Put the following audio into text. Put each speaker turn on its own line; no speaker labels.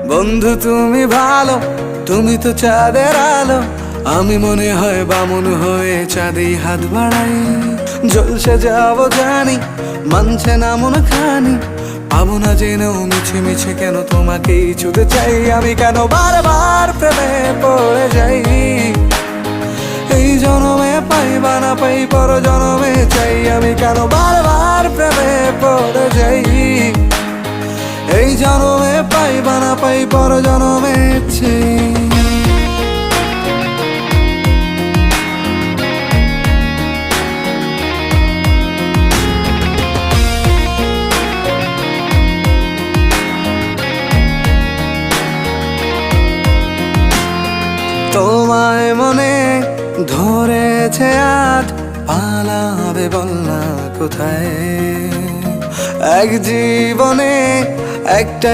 বন্ধু তুমি ভালো, তুমি তো চাঁদের আলো। আমি মনে হয় বামুন হয়ে চাঁদেই হাত বাড়াই। জলসে যাব জানি, মানছে না মন খানি। পাবো না জেনেও মিছে মিছে কেন তোমাকেই ছুঁতে চাই। আমি কেন বারবার প্রেমে পড়ে যাই। এই জনমে পাই বা না পাই, পর জনমে চাই। আমি কেন বারবার প্রেমে পড়ে যাই। এই জনমে পাই বা না পাই, পর জনমে চাই। তোমায় মনে ধরেছে আজ, পালাবে বল না কোথায়। এক জীবনে একটা